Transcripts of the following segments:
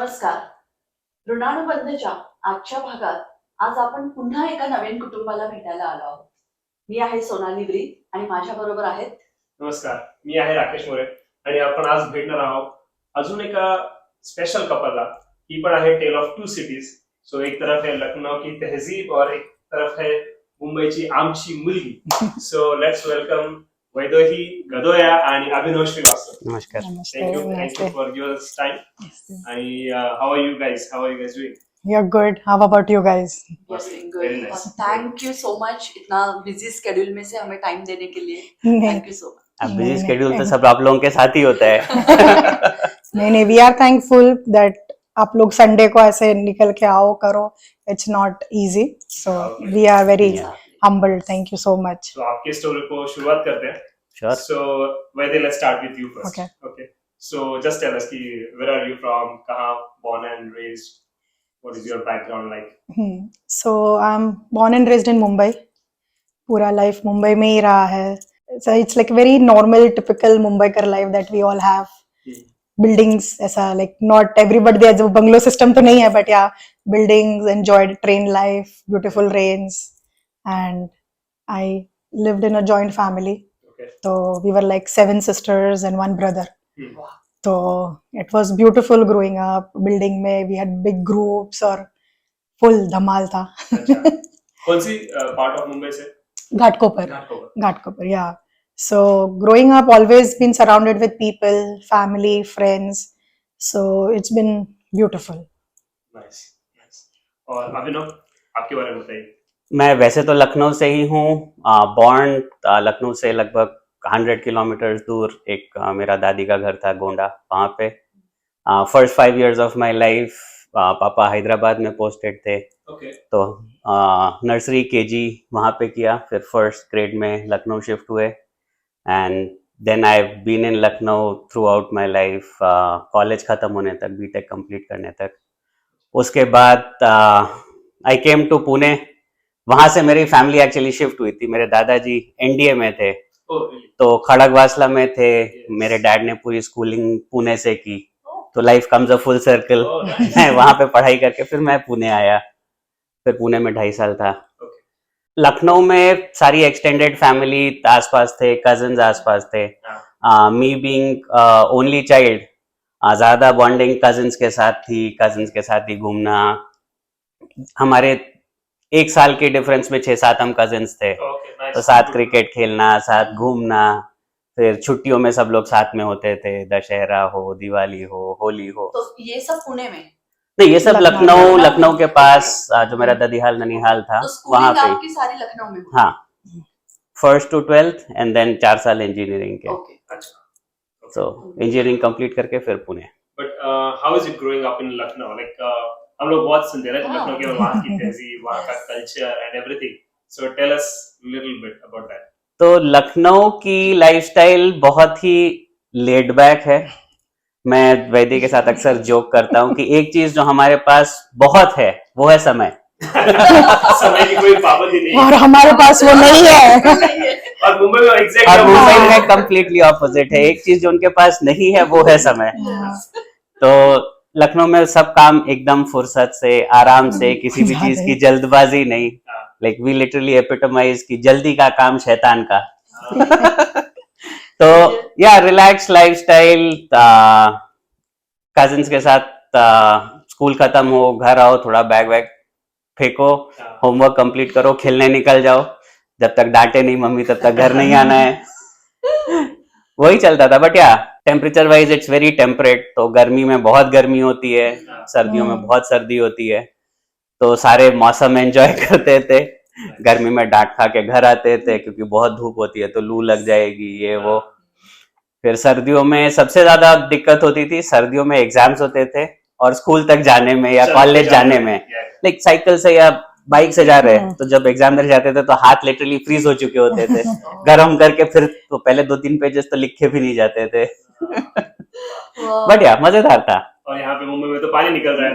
नमस्कार. ऋणानुबंधच्या आजच्या भागात आज आपण पुन्हा एका नवीन कुटुंबाला भेटायला आलो आहोत. मी आहे सोनाली ब्री आणि माझ्या बरोबर आहेत. नमस्कार, मी आहे राकेश मोरे आणि आपण आज भेटणार आहोत अजून एका स्पेशल कपलला. ही पण आहे टेल ऑफ टू सिटीज. सो एक तरफ है लखनऊ की तहजीब और एक तरफ है मुंबईची आमची मुलगी. So let's welcome Vaidehi Gadoya आणि अभिनव श्रीवास्तव. नमस्कार. Thank you for your time. आणि how are you guys doing? You're good. How about you guys? Very nice. Thank you so much इतना बिजी स्केड्यूल में से हमें टाइम देने के लिए. Thank you so much. अब बिजी स्केड्यूल तो सब आप लोगों के साथ ही होता है. नहीं, we are thankful that आप लोग संडे को ऐसे निकल के आओ करो. It's not easy. So we are very humbled. Thank you so much. तो आपके स्टोरी को शुरुआत करते हैं. Sure. So Vaidya, let's start with you first. Okay. So just tell us कि where are you from? कहाँ born and raised? What is your background like? So I'm born and raised in Mumbai. पूरा life Mumbai में ही रहा है. So it's like very normal, typical Mumbaikar life that we all have. Buildings ऐसा like not everybody there. Bungalow system तो नहीं है, but yeah, buildings, enjoyed train life, beautiful rains, and I lived in a joint family. Okay. So we were like 7 sisters and 1 brother. Wow. So it was beautiful growing up. Building में we had big groups और full धमाल था. अच्छा. कौन सी part of Mumbai से? Ghatkopar. Ghatkopar. Ghatkopar, yeah. So growing up, always been surrounded with people, family, friends. So it's been beautiful. Nice. और अभिनव, आपके बारे में बताइए. मैं वैसे तो लखनऊ से ही हूँ. बॉर्न लखनऊ से लगभग 100 किलोमीटर दूर एक मेरा दादी का घर था गोंडा, वहाँ पे. First 5 years of my life पापा हैदराबाद में पोस्टेड थे. Okay. तो नर्सरी केजी वहाँ पे किया, फिर फर्स्ट ग्रेड में लखनऊ शिफ्ट हुए. And then I been in Lucknow throughout my life, college ख़त्म होने तक, बीटेक कंप्लीट करने तक. उसके बाद आई केम टू पुणे. वहाँ से मेरी फैमिली एक्चुअली शिफ्ट हुई थी. मेरे दादाजी एनडीए में थे, Oh, really? तो खड़गवासला में थे. मेरे डैड ने पूरी स्कूलिंग पुणे से की, तो life comes a full circle. Oh, nice. मैं वहाँ पे पढ़ाई करके फिर मैं पुणे आया. फिर पुणे में 2.5 साल था. Okay. लखनऊ में सारी एक्सटेंडेड फैमिली आसपास थे, कजन्स आसपास थे. मी बीइंग ओनली चाइल्ड, ज्यादा बॉन्डिंग कजन्स के साथ थी. कजन्स के साथ ही घूमना. हमारे 1 साल के डिफरेंस में 6-7 हम कजन्स थे. Okay, nice. तो साथ क्रिकेट खेलना, साथ घूमना. फिर छुट्टियों में सब लोग साथ में होते थे. दशहरा हो, दिवाली हो, होली हो. तो ये सब पुणे में. नहीं, ये सब लखनऊ लखनऊ के पास जो मेरा ददीहाल ननिहाल था तो वहाँ स्कूलिंग पे. आपकी सारी लखनऊ में हुई. हाँ, 1st to 12th and then 4 साल इंजीनियरिंग के. ओके. अच्छा. सो इंजीनियरिंग कंप्लीट करके फिर Pune. But how is it growing up in Lucknow? Like हम लोग बहुत सुनते हैं ना लखनऊ के, वहाँ की तहजीब, वहाँ का culture and everything. So tell us a little bit about that. तो लखनऊ की लाइफस्टाइल बहुत ही लेड बैक है. मैं वैद्य के साथ अक्सर जोक करता हूँ कि एक चीज जो हमारे पास बहुत है वो है समय. समय की कोई पाबंदी नहीं. और हमारे पास वो नहीं है. और मुंबई में और एग्जैक्ट मुंबई में कम्प्लीटली ऑपोजिट है. एक चीज जो उनके पास नहीं है वो है समय. तो लखनऊ में सब काम एकदम फुर्सत से, आराम से, किसी भी चीज की जल्दबाजी नहीं. लाइक वी लिटरली एपिटमाइज की जल्दी का काम शैतान का. तो या रिलैक्स लाइफस्टाइल. कजिन्स के साथ स्कूल खत्म हो, घर आओ, थोड़ा बैग वैग फेंको, होमवर्क कंप्लीट करो, खेलने निकल जाओ. जब तक डांटे नहीं मम्मी तब तक घर नहीं आना है. वही चलता था. बट या temperature wise it's very temperate. तो गर्मी में बहुत गर्मी होती है, सर्दियों में बहुत सर्दी होती है. तो सारे मौसम एंजॉय करते थे. गर्मी में डांट खा के घर आते थे क्योंकि बहुत धूप होती है तो लू लग जाएगी, ये वो. फिर सर्दियों में सबसे ज्यादा दिक्कत होती थी. सर्दियों में एग्जाम्स होते थे और स्कूल तक जाने में या कॉलेज जाने में, लाइक साइकिल से या बाइक से जा रहे हैं, तो जब एग्जाम देने जाते थे तो हाथ लिटरली फ्रीज हो चुके होते थे. गर्म करके फिर तो पहले 2-3 पेजेस तो लिखे भी नहीं जाते थे. बढ़िया, मजेदार था. और यहाँ पे मुंबई में तो पानी निकल रहा है.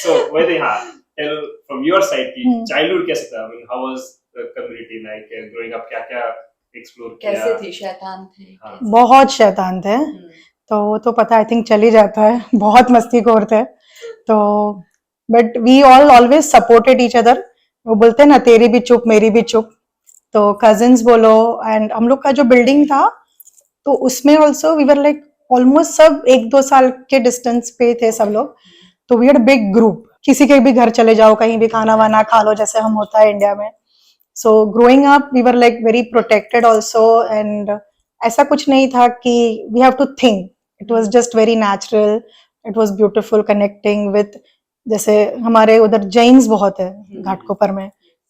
So वैसे हाँ, tell from your side कि childhood कैसे था? I mean, how was the community like growing up? क्या-क्या एक्सप्लोर किया? कैसे थे? शैतान थे? हाँ. बहुत शैतान थे. तो वो तो पता आई थिंक चल ही जाता है बहुत मस्तीखोर थे तो but we all always supported each other वो बोलते हैं ना तेरी भी चुप मेरी भी चुप तो कजिन्स बोलो एंड हम लोग का जो बिल्डिंग था तो उसमें also we were like almost सब 1-2 साल के डिस्टेंस पे थे सब लोग तो वी हैड बिग ग्रुप किसी के भी घर चले जाओ कहीं भी खाना वाना खा लो जैसे हम होता है इंडिया में so growing up we were like very protected also and ऐसा कुछ नहीं था कि we have to think it was just very natural it was beautiful connecting with जैसे हमारे उधर जैन्स बहुत है घाटकोपर में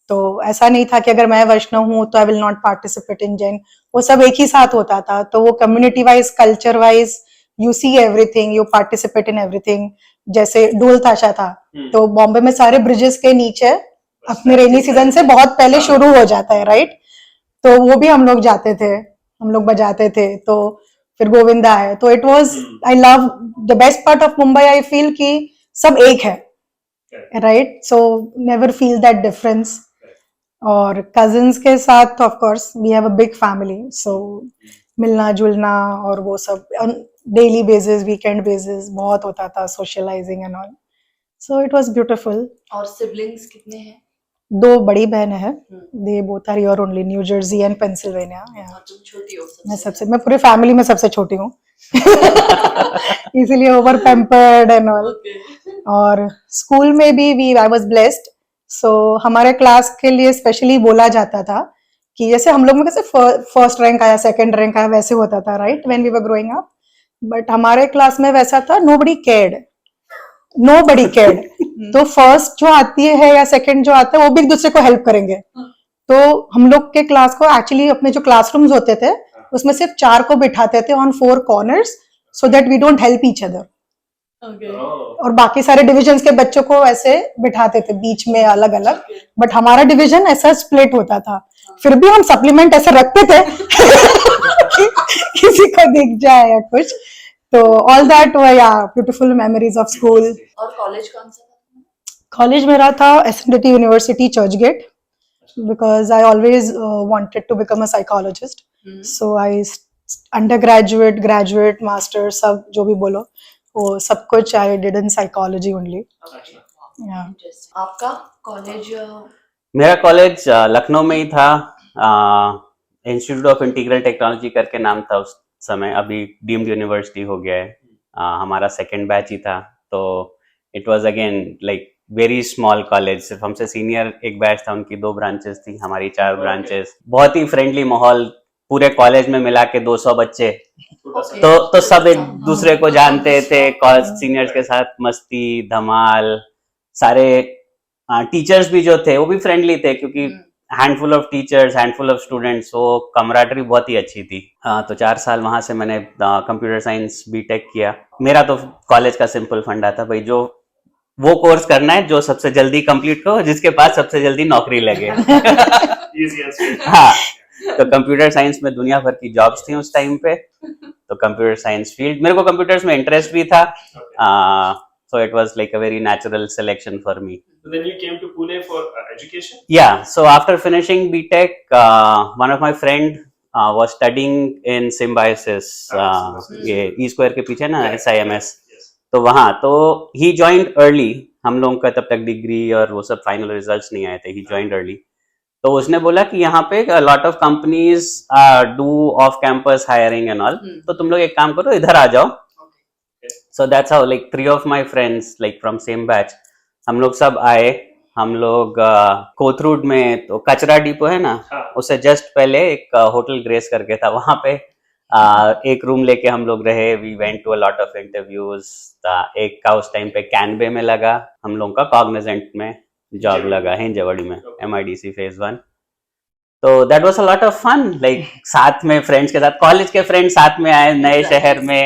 तो ऐसा नहीं था कि अगर मैं वैष्णव हूँ तो I will not participate in Jain वो सब एक ही साथ होता था तो वो community wise culture wise you see everything you participate in everything जैसे ढोल ताशा था तो बॉम्बे में सारे ब्रिजेस के नीचे अपने रेनी सीजन से बहुत पहले शुरू हो जाता है राइट तो वो भी हम लोग जाते थे हम लोग बजाते थे तो फिर गोविंदा है तो it was I love the best part of Mumbai I feel कि सब एक है right so never feel that difference और कजिन्स के साथ of course we have a big family so मिलना जुलना और वो सब डेली बेसिस वीकेंड बेसिस बहुत होता था socialising and all so it was beautiful और सिबलिंग्स कितने हैं 2 बड़ी बहन है they both are your only न्यू जर्सी एंड पेंसिल्वेनिया और तुम छोटी हो मैं सबसे मैं पूरे फैमिली में सबसे छोटी हूँ इसीलिए ओवर पैम्पर्ड एंड ऑल और स्कूल में भी we I was blessed so हमारे क्लास के लिए स्पेशली बोला जाता था कि जैसे हम लोग में कैसे फर्स्ट रैंक आया सेकंड रैंक आया वैसे होता था right when we were growing up but हमारे क्लास में वैसा था नोबडी केयर्ड तो फर्स्ट जो आती है या सेकंड जो आता है वो भी एक दूसरे को हेल्प करेंगे तो हम लोग के क्लास को एक्चुअली अपने जो क्लासरूम्स होते थे उसमें सिर्फ 4 को बिठाते थे on 4 corners so that we don't help each other और बाकी सारे डिविजन्स के बच्चों को ऐसे बिठाते थे बीच में अलग अलग बट हमारा डिवीजन ऐसा स्प्लिट होता था फिर भी हम सप्लीमेंट ऐसे रखते थे किसी को दिख जाए या कुछ तो ऑल दैट या ब्यूटीफुल मेमोरीज ऑफ स्कूल और कॉलेज कौन सा था कॉलेज मेरा था SNDT university Churchgate because I always wanted to become a psychologist. So I undergraduate, graduate, master सब जो भी बोलो वो सब कुछ I did in psychology only. Yeah. आपका कॉलेज मेरा कॉलेज लखनऊ में ही था इंस्टीट्यूट ऑफ इंटीग्रल टेक्नोलॉजी करके नाम था उस समय अभी डीम्ड यूनिवर्सिटी हो गया है हमारा सेकंड बैच ही था तो it was again like very small college सिर्फ हमसे सीनियर एक बैच था उनकी 2 ब्रांचेस थी हमारी 4 ब्रांचेस बहुत ही फ्रेंडली माहौल पूरे कॉलेज में मिला के 200 बच्चे तो सब एक दूसरे को जानते थे कॉलेज सीनियर्स के साथ मस्ती धमाल सारे टीचर्स भी जो थे वो भी फ्रेंडली थे क्योंकि handful of teachers handful of students वो कमराडरी बहुत ही अच्छी थी तो 4 साल वहां से मैंने कंप्यूटर साइंस बीटेक किया मेरा तो कॉलेज का सिंपल फंडा था भाई जो वो कोर्स करना है जो सबसे जल्दी कंप्लीट करो जिसके पास सबसे जल्दी नौकरी लगे हाँ तो कंप्यूटर साइंस में दुनिया भर की जॉब्स थी उस टाइम पे तो कंप्यूटर साइंस फील्ड मेरे को कंप्यूटर्स में इंटरेस्ट भी था so it was like a very natural selection for me. So then you came to Pune for education? Yeah, so after finishing BTech, one of my friend was studying in Symbiosis, ये E Square के पीछे ना SIMS. तो वहाँ तो he joined early. हम लोगों का तब तक डिग्री और वो सब फाइनल रिजल्ट्स नहीं आए थे. He joined early. तो उसने बोला कि यहाँ पे a lot of companies do off campus hiring and all. तो तुम लोग एक काम करो इधर आ जाओ. So that's how like 3 of my friends like from same batch हम लोग सब आए हम लोग कोथरूड में तो कचरा डिपो है ना उससे जस्ट पहले एक होटल ग्रेस करके था वहां पे एक रूम लेके हम लोग रहे we went to a lot of interviews एक का उस टाइम पे कैनबे में लगा हम लोगों का कॉग्निजेंट में जॉब लगा हिंजवाड़ी में MIDC phase 1 तो that was a lot of fun like साथ में फ्रेंड्स के साथ कॉलेज के फ्रेंड्स साथ में आए नए शहर में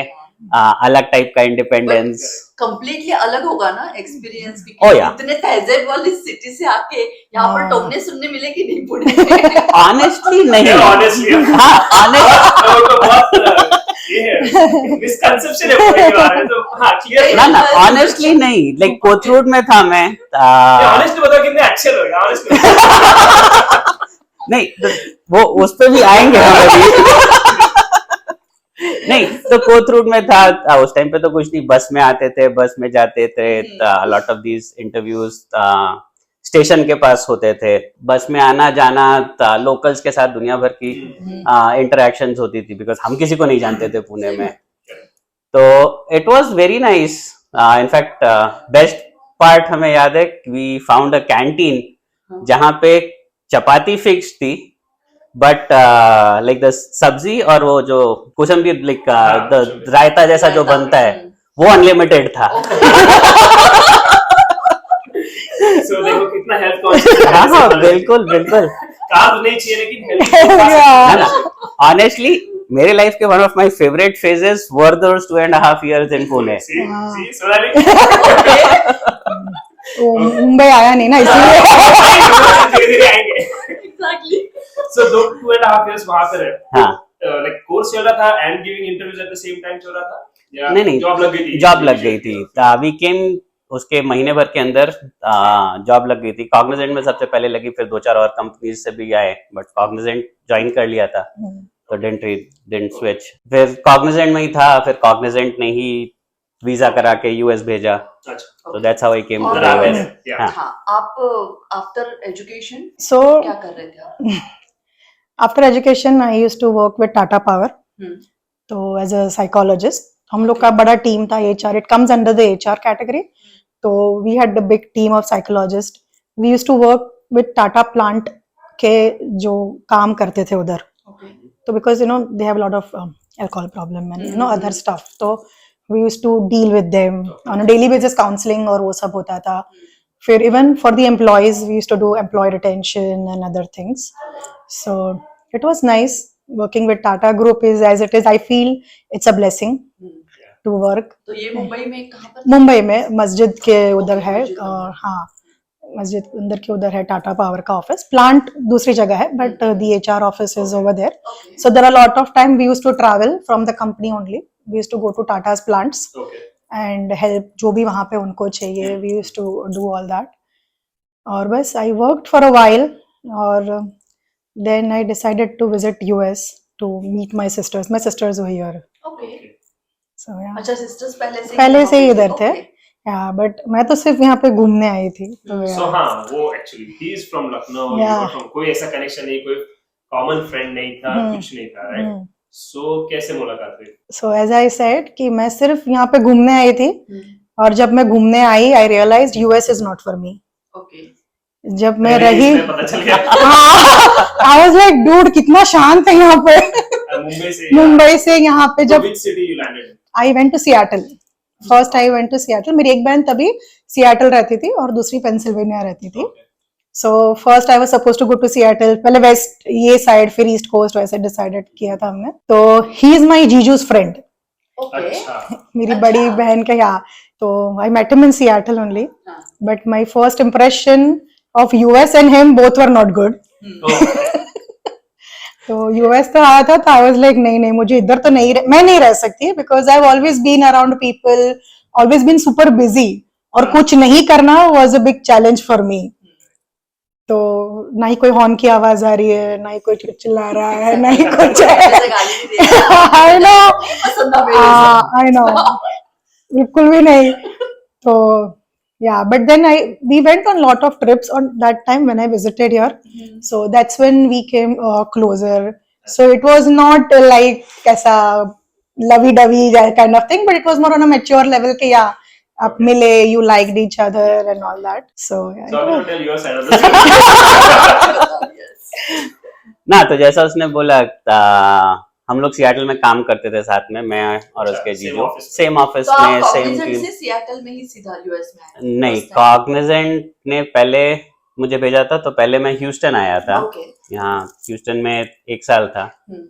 अलग टाइप का इंडिपेंडेंस कंप्लीटली अलग होगा ना एक्सपीरियंस भी Oh, yeah. इतने तहजीब वाली सिटी से आके यहाँ पर टोमने सुनने मिलेगी नहीं पुणे ऑनेस्टली नहीं Honestly, हाँ honest तो बहुत ये है मिसकंसेप्शन है पुणे के बारे में तो हाँ क्लियर ना ना ऑनेस्टली नहीं लाइक कोथरूड में था मैं ऑनेस्टली बताओ कितने अच्छे लोग हैं ऑनेस्टली नहीं वो उस पे भी आएंगे हम अभी नहीं तो कोथरूड में था उस टाइम पे, तो कुछ नहीं, बस में आते थे, बस में जाते थे, lot of these interviews station के पास होते थे, बस में आना जाना, लोकल्स के साथ दुनिया भर की इंटरेक्शंस होती थी, बिकॉज हम किसी को नहीं जानते थे पुणे में। तो it was very nice. In fact best part हमें याद है, वी फाउंड अ कैंटीन जहां पे चपाती फिक्स थी, बट लाइक द सब्जी और वो जो कोसंबीर, लाइक रायता जैसा जो बनता है, वो अनलिमिटेड था। So देखो कितना हेल्थ कॉन्शियस है। हाँ, बिल्कुल बिल्कुल। कार्ब नहीं चाहिए लेकिन हेल्थ। ऑनेस्टली मेरे लाइफ के one of my favourite phases were those 2.5 years इन पुणे। सी सोनाली। वो मुंबई आया नहीं ना, इसलिए धीरे-धीरे आएंगे। एग्जैक्टली। So 2.5 years वहां पर है। हाँ। लाइक कोर्स चल रहा था and giving interviews at the same time चल रहा था, या नहीं, जॉब लग गई थी? जॉब लग गई थी। वी केम उसके महीने भर के अंदर जॉब लग गई थी। कॉग्निजेंट में सबसे पहले लगी, फिर 2-4 और कंपनीज से भी आए, बट कॉग्निजेंट ज्वाइन कर लिया था तो डिडंट स्विच। फिर कॉग्निजेंट में ही था, फिर कॉग्निजेंट ने ही वीजा करा के यूएस भेजा, अच्छा। तो that's how I came to और यूएस। Yeah. हाँ। हाँ, आप आफ्टर एजुकेशन so क्या कर रहे थे आप? after education I used to work with Tata Power, हम्म, तो एज अ साइकोलॉजिस्ट। हम लोग का बड़ा टीम था, HR, it comes under the HR category. तो we had a big team of psychologist. We used to work with Tata plant के जो काम करते थे उधर, okay. तो because they have lot of alcohol problem and hmm, other stuff, तो we used to deal with them on a daily basis, counseling और वो सब होता था। फिर even for the employees we used to do employee retention and other things, so it was nice working with Tata Group. Is as it is, I feel it's a blessing hmm, to work। तो ये मुंबई में कहाँ पर? मुंबई में मस्जिद के उधर है, मस्जिद के अंदर। हाँ, मस्जिद अंदर के उधर है टाटा पावर का ऑफिस। प्लांट दूसरी जगह है, but the HR office is over there. Okay. So there are a lot of time we used to travel from the company only. We used to go to Tata's plants Okay. and help जो भी वहाँ पे उनको चाहिए। We used to do all that. और बस I worked for a while, और then I decided to visit US to meet my sisters. My sisters were here. Okay. So yeah. अच्छा, सिस्टर्स पहले यहाँ से ही पे इधर थे। Okay. Yeah, but मैं तो सिर्फ यहाँ पे घूमने आई थी, तो So yeah. हाँ, वो actually he is from Lucknow, you Yeah. Are from, कोई ऐसा कनेक्शन नहीं, कोई कॉमन फ्रेंड नहीं था, कुछ नहीं था, राइट? हम्म। सो कैसे मुलाकात हुई? So as I said कि मैं सिर्फ यहाँ पे घूमने आई थी, और जब मैं घूमने आई I realized US is not for me. Okay. जब मैं पहले रही, इसमें पता चल गया। I was like dude कितना शांत है यहाँ पे। मुंबई से यहाँ पे जब Which city you landed in? I went to Seattle. First I went to Seattle. मेरी एक बहन तभी सियाटल रहती थी और दूसरी पेंसिल्वेनिया रहती थी। Okay. So first I was supposed to go to Seattle. पहले वेस्ट ये साइड, फिर ईस्ट कोस्ट, वैसे डिसाइडेड किया था हमने। तो he is my जीजू's friend. Okay. अच्छा। मेरी अच्छा। बड़ी बहन का, यहाँ। तो I met him in Seattle only. हाँ. But my first impression of US and him both were not good. Okay. तो यूएस तो आया था, तो आई वाज लाइक नहीं नहीं, मुझे इधर तो नहीं मैं नहीं रह सकती, because I have always been around people, always been super busy, और कुछ नहीं करना was a big challenge for me. तो ना ही कोई हॉर्न की आवाज आ रही है, ना ही कोई चिल्ला रहा है, ना ही कुछ है। जैसे गाली भी दे रहा है। आई नो, पसंद ना मेरे से। आई नो, बिल्कुल भी नहीं। तो yeah, but then we went on lot of trips on that time when I visited here. So that's when we came closer. So it was not like ऐसा lovey-dovey kind of thing, but it was more on a mature level कि yeah, आप मिले, you liked each other and all that. So yeah, So it I'm was- gonna tell your side of the story. Yes. ना, तो जैसा उसने बोला, हम लोग सियाटल में काम करते थे साथ में, मैं और अच्छा, उसके same जीजू, office में। सेम ऑफिस तो आप में, सेम कॉग्निजेंट टीम। से सियाटल में ही सीधा यूएस में आए? नहीं, First time. कॉग्निजेंट ने पहले मुझे भेजा था, तो पहले मैं ह्यूस्टन आया था। Okay. यहाँ ह्यूस्टन में 1 साल था। हम्म।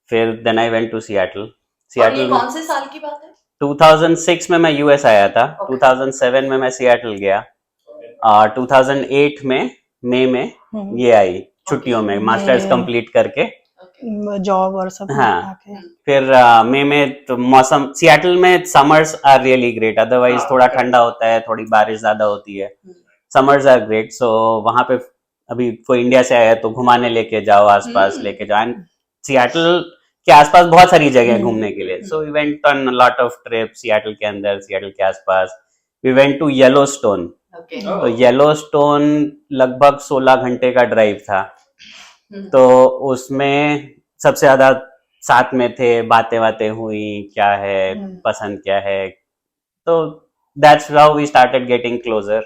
फिर then I went to Seattle. और ये सियाटल में कौन से साल की बात है? 2006 में मैं यूएस आया था। Okay. 2007 में मैं सियाटल गया, और 2008 में मई में हम्म। ये आई छुट्टियों में, मास्टर्स मई। कंप्लीट करके। Okay. जॉब और सब हाँ। आके। फिर मई में तो मौसम सियाटल में summers are really great, otherwise हाँ, थोड़ा correct. ठंडा होता है, थोड़ी बारिश ज्यादा होती है। हम्म। समर्स आर ग्रेट, सो वहां पे अभी कोई इंडिया से आया है तो घुमाने लेके जाओ, आसपास हम्म। लेके जाओ। एंड सियाटल के आसपास बहुत सारी जगह हम्म, घूमने के लिए. So we went on lot of trip Seattle के अंदर, सियाटल के आसपास. We went to Yellowstone. Okay तो येलोस्टोन लगभग 16 घंटे का ड्राइव था. तो उसमें सबसे ज्यादा साथ में थे, बातें बातें हुई, क्या है पसंद क्या है. तो that's how we started getting closer.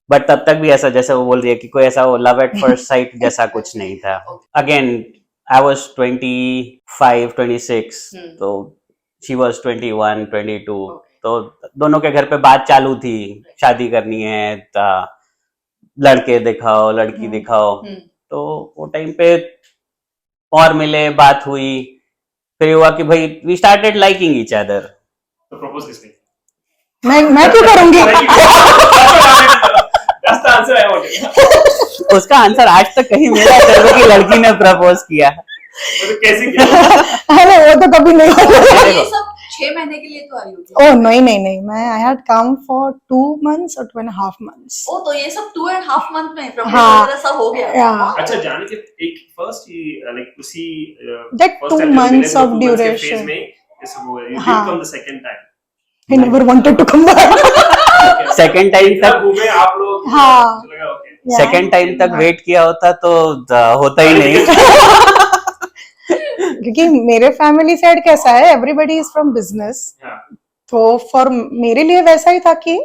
But तब तक भी ऐसा जैसे वो बोल रही है कि कोई ऐसा वो लव एट फर्स्ट साइट जैसा कुछ नहीं था. Again I was 25, 26. तो शी वाज 21, 22. तो दोनों के घर पे बात चालू थी, शादी करनी है, लड़के दिखाओ, लड़की दिखाओ. तो वो टाइम पे और मिले, बात हुई, फिर हुआ कि भाई we started liking each other. तो प्रपोज किसने? मैं क्यों करूंगी? That's the answer I wanted. उसका आंसर आज तक कहीं मिला है कि लड़की ने प्रपोज किया. तो कैसे किया? अरे वो तो कभी नहीं हुआ. ये सब 6 महीने के लिए तो आई होगी. Oh नहीं, मैं I had come for 2 months or 2.5 months. ओ तो ये सब 2.5 मंथ में प्रपोज हाँ. वगैरह सब हो गया. Yeah. अच्छा जाने के एक फर्स्ट लाइक उसी That 2 months of duration. हाँ. From the second time I never wanted to come back. Second time तक घूमे आप लोग. हाँ. लगा ओके. Yeah. सेकेंड टाइम तक वेट किया होता तो होता ही नहीं. क्योंकि मेरे फैमिली साइड कैसा है, एवरीबडी इज फ्रॉम बिजनेस. तो फॉर मेरे लिए वैसा ही था कि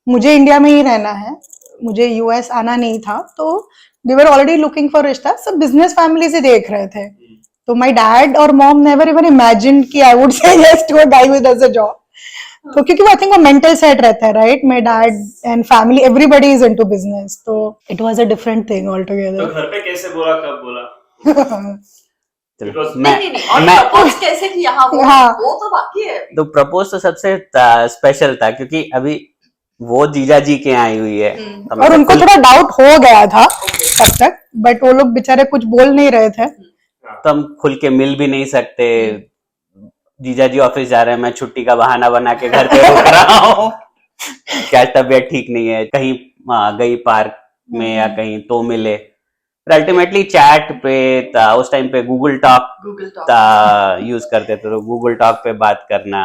मुझे इंडिया में ही रहना है, मुझे यूएस आना नहीं था. तो they were already looking for रिश्ता, सब बिजनेस फैमिली से देख रहे थे. तो माय डैड और मॉम नेवर इवन इमेजिन्ड कि I would say yes to a guy with us a job. तो क्योंकि वो आई थिंक वो मेंटल सेट रहता है, right? My dad and family everybody is into business. तो it was a different thing all to together. घर पे कैसे बोला, कब बोला? Because- नहीं और मैं- प्रपोज कैसे किया? हाँ हाँ. वो तो बाकी है. तो प्रपोज तो सबसे स्पेशल था क्योंकि अभी वो जीजा जी के आई हुई है. तो और मतलब उनको थोड़ा डाउट हो गया था तब तक, बट वो लोग बेचारे कुछ बोल नहीं रहे थे. तो हम खुल के मिल भी नहीं सकते. जीजा जी ऑफिस जा रहे हैं, मैं छुट्टी का बहाना बना के घर पे रुक रहा हूँ. क्या तबीयत ठीक नहीं है, कहीं गई पार्क में या कहीं तो मिले. अल्टीमेटली चैट पे उस टाइम पे गूगल टॉक यूज करते थे. तो गूगल टॉक पे बात करना,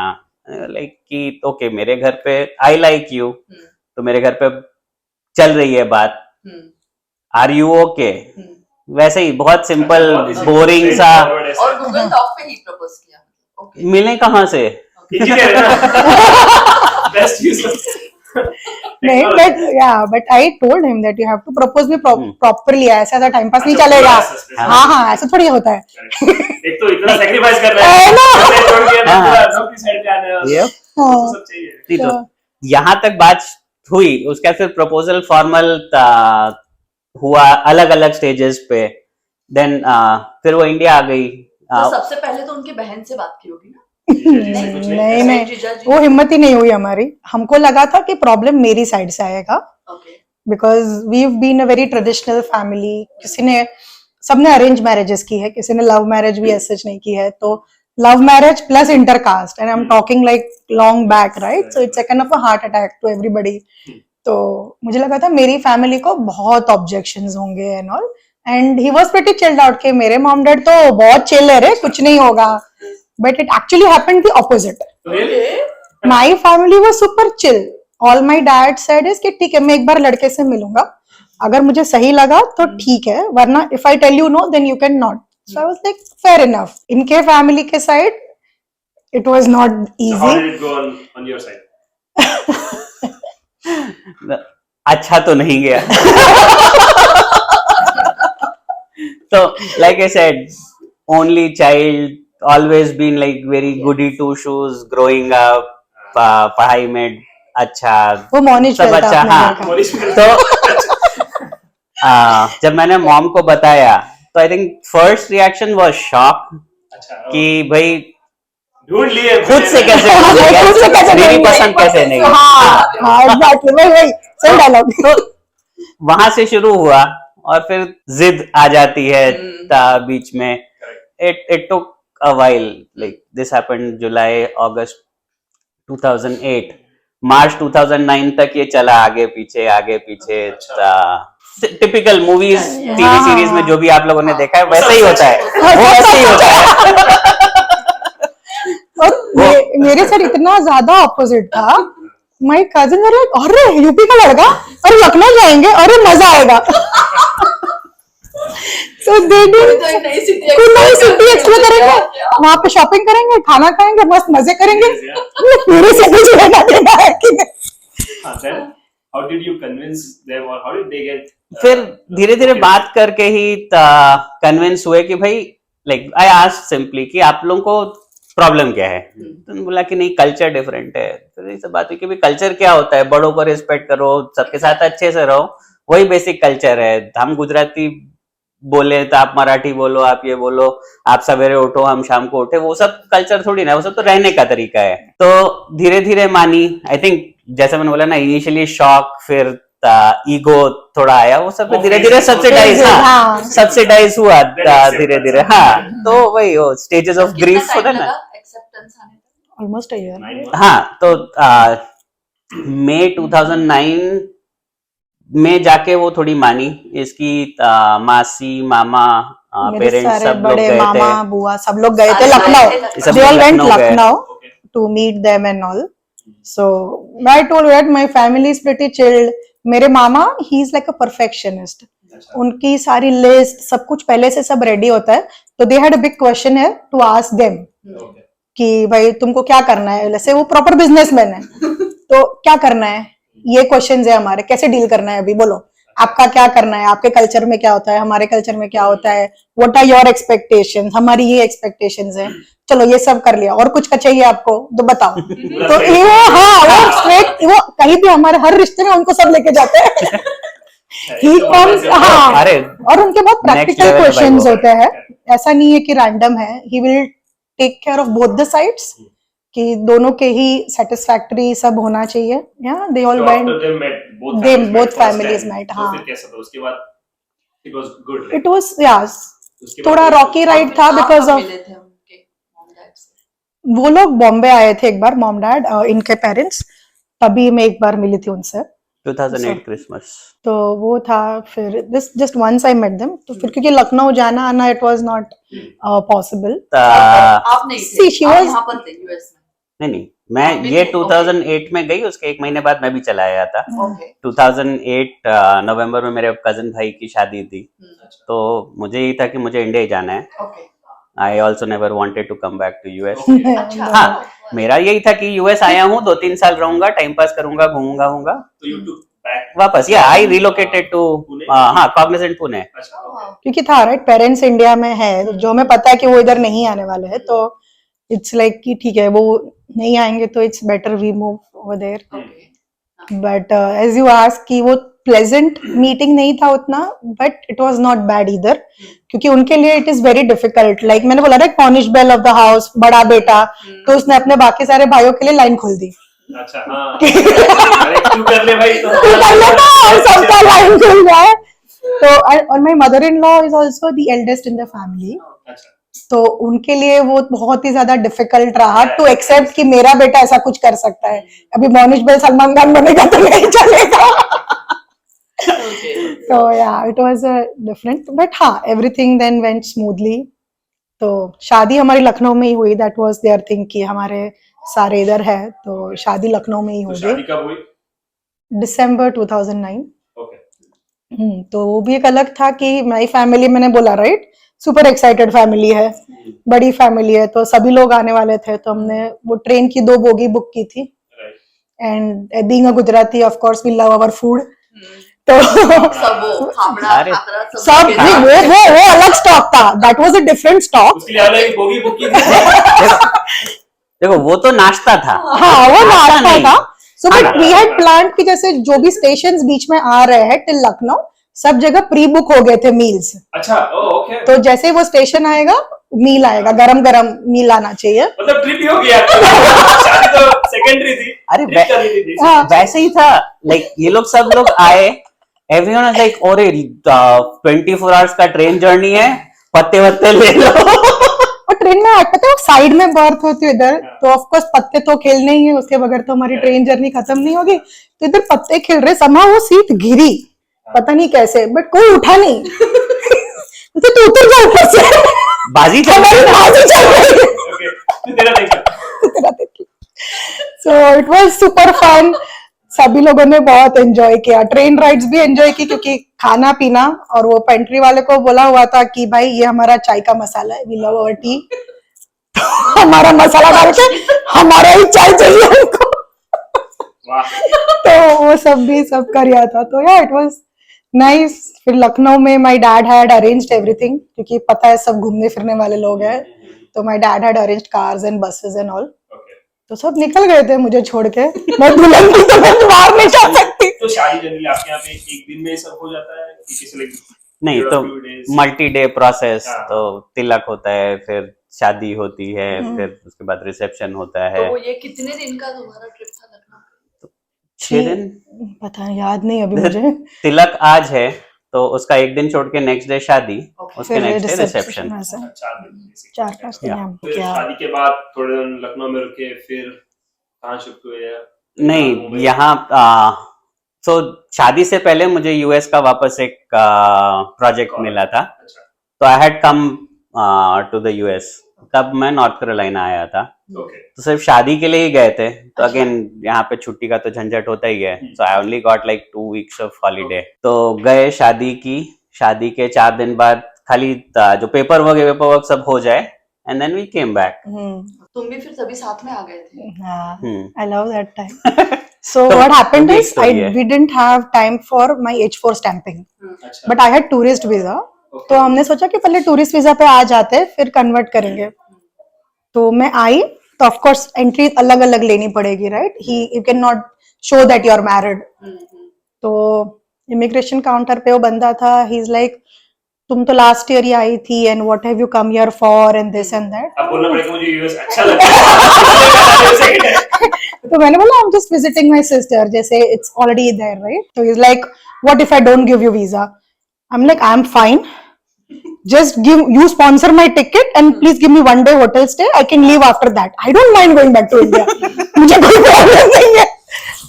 लाइक कि ओके मेरे घर पे आई लाइक यू, तो मेरे घर पे चल रही है बात, आर यू ओके. वैसे ही बहुत सिंपल बोरिंग सा. और गूगल टॉक पे ही प्रपोज किया. ओके. मिले कहाँ से? Best use. नहीं, but I told him that you have to propose me properly. ऐसा टाइम पास नहीं चलेगा. हाँ ऐसा थोड़ी होता है. एक तो इतना सैक्रिफाइस कर रहा है, छोड़ दिया ना, पूरा नौकरी साइड पे आने वाला, तो सब चाहिए. तो यहाँ तक बात हुई. उसके बाद फिर प्रपोजल फॉर्मल हुआ अलग अलग स्टेजेस पे. देन फिर वो इंडिया आ गई. तो सबसे पहले तो उनकी बहन से बात की होगी ना? नहीं, जीजा जी. वो हिम्मत ही नहीं हुई हमारी. हमको लगा था कि प्रॉब्लम मेरी साइड से आएगा, okay. Because we been a very traditional family. सबने अरेंज मैरिजेस की है, किसी ने लव मैरिज भी ऐसा नहीं की है. तो love marriage plus intercaste, and I am talking like long back, right? So it's a kind of a heart attack to everybody. तो मुझे लगा था मेरी फैमिली को बहुत ऑब्जेक्शंस होंगे and all, and he was pretty chilled out के मेरे मॉम डैड तो बहुत चिल है रे, कुछ नहीं होगा. But it actually happened the opposite. My family was super chill. All my dad said is कि ठीक है मैं एक बार लड़के से मिलूंगा, अगर मुझे सही लगा तो ठीक है, वरना if I tell you no then you can not. So I was like fair enough. इनके फैमिली के side it was not How easy. did it go on your side? अच्छा तो नहीं गया. तो like I said, only child, always been like very goody two shoes growing up. पढ़ाई में अच्छा, वो मॉनिश सब अच्छा. हाँ. तो जब मैंने मॉम को बताया तो I think first reaction was shock कि भाई ढूंढ लिए खुद से कैसे मेरी पसंद कैसे नहीं. वही सही डायलॉग. तो वहां से शुरू हुआ और फिर जिद आ जाती है बीच में. It took a while. Like this happened July, August 2008. March 2009 तक ये चला आगे पीछे. टिपिकल मूवीज, टीवी सीरीज में जो भी आप लोगों ने देखा है वैसे ही होता है. वो वैसे ही होता है. मेरे साथ इतना ज्यादा ऑपोजिट था. माय कजिन वर लाइक, अरे यूपी का लड़का, अरे लखनऊ जाएंगे, अरे मजा आएगा. So they did. तो एक नई सिटी कोई नई सिटी एक्सप्लोर करेंगे, वहां पे शॉपिंग करेंगे, खाना खाएंगे, मस्त मजे करेंगे. मेरे से कुछ लेना देना है कि नहीं. Then how did you convince them or how did they get? फिर धीरे धीरे okay. बात करके ही कन्विंस हुए कि भाई, लाइक आई आस्क्ड सिंपली कि आप लोगों को प्रॉब्लम क्या है. तो उन्होंने बोला कि नहीं, कल्चर डिफरेंट है. तो ये सब बात हुई कि भाई कल्चर क्या होता है, बड़ों को रिस्पेक्ट करो, सबके साथ अच्छे से रहो, वही बेसिक कल्चर है. हम गुजराती बोले तो आप मराठी बोलो, आप ये बोलो, आप सवेरे उठो हम शाम को उठे, वो सब कल्चर थोड़ी ना, वो सब तो रहने का तरीका है. तो धीरे धीरे मानी. आई थिंक जैसे मैंने बोला ना, इनिशियली शॉक, फिर ईगो थोड़ा आया, वो सब धीरे धीरे सब्सिडाइज, हाँ सब्सिडाइज हुआ धीरे धीरे. हाँ, तो वही वो स्टेजेस ऑफ ग्रीफ होता है ना. एक्सेप्टेंस आने तक? Almost a year. 9 months? हाँ, तो मई 2009 में जाके वो थोड़ी मानी. इसकी मासी, मामा, मेरे पेरेंट्स सारे सब लोग बड़े गए मामा थे. बुआ सब लोग गए थे सारे लखनऊ. गए थे सब They all went लखनऊ गए. Lucknow Okay. to meet them and all. So I told you that my family is pretty chilled. मेरे मामा, he is like a perfectionist. अच्छा. उनकी सारी लिस्ट सब कुछ पहले से सब रेडी होता है. तो they had a big question here to ask them Okay. कि भाई तुमको क्या करना है. जैसे वो प्रॉपर बिजनेसमैन है, तो क्या करना है, ये क्वेश्चंस है हमारे, कैसे डील करना है, अभी बोलो आपका क्या करना है, आपके कल्चर में क्या होता है, हमारे कल्चर में क्या होता है, व्हाट आर योर एक्सपेक्टेशंस, हमारी ये एक्सपेक्टेशंस है, चलो ये सब कर लिया, और कुछ का चाहिए आपको तो बताओ. तो ये वो स्ट्रेट, वो कहीं भी हमारे हर रिश्ते में उनको सब लेके जाते हैं. He comes, हाँ, अरे और उनके बहुत Next प्रैक्टिकल level क्वेश्चंस भाई वो. होते हैं. ऐसा नहीं है कि रैंडम है. He will take care of both the sides, कि दोनों के ही सेटिस्फैक्टरी सब होना चाहिए. या they all So went, after they met, both they families both met first families time. met, तो हाँ. फिर कैसा था उसके बाद? It was good. It was, या उसके बाद थोड़ा फिर- रॉकी राइड था आप बिकॉज कब ऑफ मिले थे उनके mom dad से? वो लोग बॉम्बे आए थे एक बार, मॉम डैड, इनके पेरेंट्स, तभी मैं एक बार मिली थी उनसे. 2008 क्रिसमस. तो वो था. फिर this just once I met them. तो फिर क्योंकि लखनऊ जाना आना इट वाज नॉट पॉसिबल. आप नहीं थे, See, she आप was- यहाँ पर थे यूएस में. नहीं, मैं आप भी ये थे? 2008 में गई, उसके एक महीने बाद मैं भी चला आया था. ओके. 2008 नवंबर में मेरे कजन भाई की शादी थी. तो मुझे यही था कि मुझे इंडिया ही जाना है. Okay. I also never wanted to come back to US. अच्छा. हाँ, मेरा यही था कि यूएस आया हूँ, 2-3 साल रहूंगा, टाइम पास करूंगा, घूमूंगा. तो you took back. वापस या आई रिलोकेटेड टू, पुणे? हाँ, कॉग्निजेंट पुणे. अच्छा, okay. क्योंकि था राइट, पेरेंट्स इंडिया में है, तो जो हमें पता है कि वो इधर नहीं आने वाले हैं, तो इट्स लाइक कि ठीक है वो नहीं आएंगे, तो it's better we move over there. Okay. But as you ask कि वो प्लेजेंट मीटिंग नहीं था उतना, but it was not bad इधर, क्योंकि उनके लिए it is very difficult. Like मैंने बोला ना, cornish bell of the house, बड़ा बेटा, तो उसने अपने बाकी सारे भाइयों के लिए लाइन खोल दी. अच्छा, हाँ. अरे तू कर ले भाई, तो सबका लाइन खुल जाए. तो और my mother in law is also the eldest in the family. अच्छा. तो उनके लिए वो बहुत ही ज्यादा डिफिकल्ट रहा टू एक्सेप्ट कि मेरा बेटा ऐसा कुछ कर सकता है. अभी मोनिश बेल सलमान खान बनेगा तो नहीं चलेगा. तो या it was a different, but हाँ, एवरीथिंग देन वेंट स्मूथली. तो शादी हमारी लखनऊ में ही हुई. दैट वाज देयर थिंग कि हमारे सारे इधर है, तो शादी लखनऊ में ही तो हो शादी गई, कब हुई? दिसंबर 2009. ओके. तो वो भी एक अलग था कि मेरी फैमिली, मैंने बोला राइट, सुपर एक्साइटेड फैमिली है, बड़ी फैमिली है, तो सभी लोग आने वाले थे. तो हमने वो ट्रेन की 2 बोगी बुक की थी. Right. And being a Gujarati, of course we love our food. तो सब वो खामड़ा अरे, खाकरा सब के नहीं, साथ। वो अलग स्टॉक था. That was a different stock. उसके लिए अलग एक बोगी बुक की थी. देखो, वो तो नाश्ता था. हाँ, वो नाश्ता नहीं. था. सो बट हाँ, वी हैड हाँ. प्लान कि जैसे जो भी स्टेशंस बीच में आ रहे हैं टिल लखनऊ, सब जगह प्री बुक हो गए थे मील्स. अच्छा, ओके. तो जैसे ही वो स्टेशन आएगा, मील आएगा, गरम गरम मील आना चाहिए. मतलब ट्रिप ही हो गया. शादी तो सेकेंडरी थी. अरे ट्रिप करनी थी. हाँ. वैसे ही था. लाइक ये लोग सब लोग आए, एवरीवन वाज लाइक, अरे 24 आवर्स का ट्रेन जर्नी है, पत्ते वत्ते ले लो. और ट्रेन में पता है साइड में बर्थ होती है इधर, तो ऑफ कोर्स पत्ते तो खेलने ही है, उसके बगैर तो हमारी ट्रेन जर्नी खत्म नहीं होगी. तो इधर पत्ते खेल रहे, समा वो सीट गिरी, पता नहीं कैसे, बट कोई उठा नहीं. तो तू उतर जा ऊपर से, बाजी चल हमारी रही है. बाजी चल रही है. ओके. तू तेरा देखा. तेरा देख के. It was super fun. सभी लोगों ने बहुत एंजॉय किया. ट्रेन राइड्स भी एंजॉय की क्योंकि खाना पीना, और वो पेंट्री वाले को बोला हुआ था कि भाई ये हमारा चाय का मसाला है, वी लव आवर टी. हमारा मसाला डाल के हमारा ही चाय चाहिए हमको. वाह. तो वो सब कर रहा था. तो या इट वाज नाइस. फिर लखनऊ में my dad had arranged everything क्योंकि पता है सब घूमने फिरने वाले लोग हैं. तो my dad had arranged cars and buses and all. Okay. तो सब निकल गए थे मुझे छोड़ के. मैं दुल्हन की तो मैं बाहर नहीं जा सकती. तो शादी जनरली आपके यहाँ पे एक दिन में सब हो जाता है कि किसी नहीं तो मल्टी डे प्रोसेस. हाँ. तो तिलक होता है, फिर शादी होती है, फिर उसके बाद रिसेप्शन होता है. तो वो ये कितने दिन का तुम्हारा ट्रिप था लखनऊ? 6 दिन. पता नहीं, याद नहीं अभी मुझे. तिलक आज है तो उसका एक दिन छोड़ के नेक्स्ट डे शादी, Okay. उसके फिर नेक्स्ट डे रिसेप्शन. रिसेप्शन. 4-5 दिन हम फिर क्या. शादी के बाद थोड़े दिन लखनऊ में रुके, फिर कहाँ शिफ्ट हुए? नहीं, मुंबई? यहाँ तो शादी से पहले मुझे यूएस का वापस एक प्रोजेक्ट मिला था. अच्छा. तो I had come to the US. तब मैं नॉर्थ कैरोलिना आया था. ओके. तो सिर्फ शादी के लिए ही गए थे. तो अगेन यहाँ पे छुट्टी का तो झंझट होता ही है. So I only got like 2 weeks off holiday. तो गए, शादी की. शादी के 4 दिन बाद खाली जो पेपर वर्क सब हो जाए and then we came back. तुम भी फिर सभी साथ में आ गए थे? I love that time. So तो what happened वो भी is एक story है. we didn't have time for my H4 stamping, अच्छा. but I had tourist visa. Okay. तो हमने सोचा कि पहले टूरिस्ट वीजा पे आ जाते हैं, फिर कन्वर्ट करेंगे. तो मैं आई तो ऑफ कोर्स एंट्री अलग अलग लेनी पड़ेगी, right. You can not show that you are married. तो इमिग्रेशन काउंटर पे वो बंदा था. ही इज लाइक, तुम तो लास्ट ईयर ही आई थी and what have you come here for and this and that. अब बोलना पड़ेगा मुझे यूएस अच्छा लगता है. तो मैंने बोला I am just visiting my sister, जैसे इट्स ऑलरेडी देयर, राइट. तो ही is like, what if I don't give you visa. I am like, I am fine, just you sponsor my ticket and please give me 1 day hotel stay. I can leave after that. I don't mind going back to India. मुझे कोई problem नहीं है.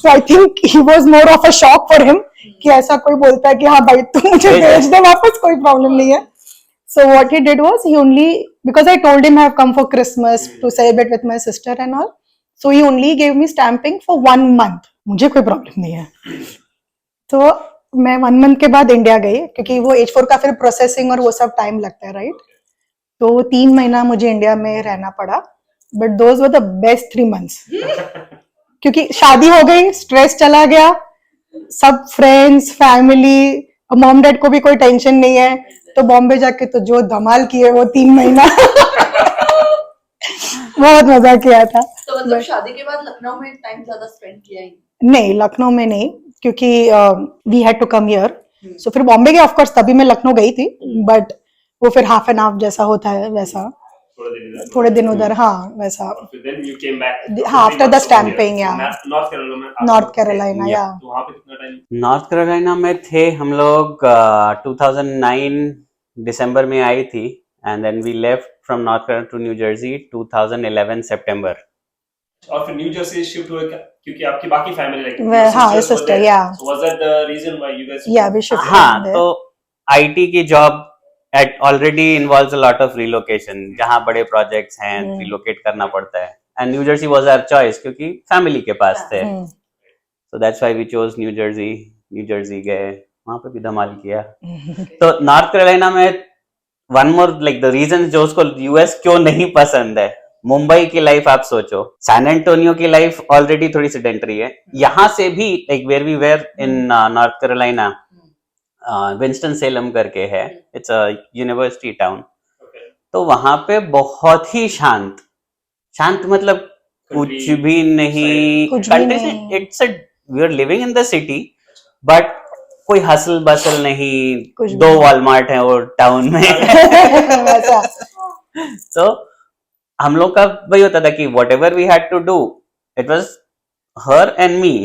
So I think he was more of a shock for him कि ऐसा कोई बोलता है कि हाँ भाई तू मुझे भेज दे वापस, कोई प्रॉब्लम नहीं है. So what he did was he only, because I told him I have come for Christmas to celebrate with my sister and all, so he only gave me stamping for 1 month. मुझे कोई problem नहीं है. तो मैं 1 month के बाद India गई क्योंकि वो H4 का फिर प्रोसेसिंग और वो सब टाइम लगता है, राइट. तो 3 महीना मुझे इंडिया में रहना पड़ा. But those were the best 3 months क्योंकि शादी हो गई, स्ट्रेस चला गया, सब फ्रेंड्स फैमिली, मॉम डैड को भी कोई टेंशन नहीं है. तो बॉम्बे जाके तो जो धमाल किए वो 3 महीना. बहुत मजा किया था. तो मतलब शादी के बाद लखनऊ में टाइम ज्यादा स्पेंड किया ही? नहीं, लखनऊ में नहीं, क्योंकि we had to come here. So फिर बॉम्बे गए, ऑफ कोर्स तभी मैं लखनऊ गई थी, बट वो फिर हाफ एन हाफ जैसा होता है वैसा, थोड़े दिन उधर. हाँ वैसा. Then you came back. हाँ, after the stamping, yeah. North Carolina में. नॉर्थ कैरोलिना, या तो वहाँ पे कितना टाइम? नॉर्थ कैरोलिना में थे हम लोग 2009 दिसंबर में आई थी. And then we left from North Carolina to New Jersey 2011 सितंबर. और फिर न्यू जर्सी शिफ्ट हुए क्योंकि आपकी बाकी फैमिली लाइक हाँ, सिस्टर, या so was that the reason why you guys या वी शिफ्ट. हाँ, तो आईटी की job at already involves a lot of relocation. जहाँ बड़े प्रोजेक्ट्स हैं रिलोकेट करना पड़ता है. And New Jersey was our choice क्योंकि फैमिली के पास थे. So that's why we chose New Jersey. New Jersey गए, वहां पे भी धमाल किया. तो नॉर्थ कैरोलिना में one more like the reason जो उसको यूएस क्यों नहीं पसंद है. मुंबई की लाइफ आप सोचो, सैन एंटोनियो की लाइफ ऑलरेडी थोड़ी सेडेंटरी है. यहाँ से भी like where we were in North Carolina, Winston Salem करके है, इट्स अ यूनिवर्सिटी टाउन. तो वहां पे बहुत ही शांत मतलब कुछ भी नहीं. It's a we are living in the city but कोई हसल बसल नहीं. 2 वॉलमार्ट है वो टाउन में. तो हम लोग का वही होता था कि whatever we had to do it was her and me.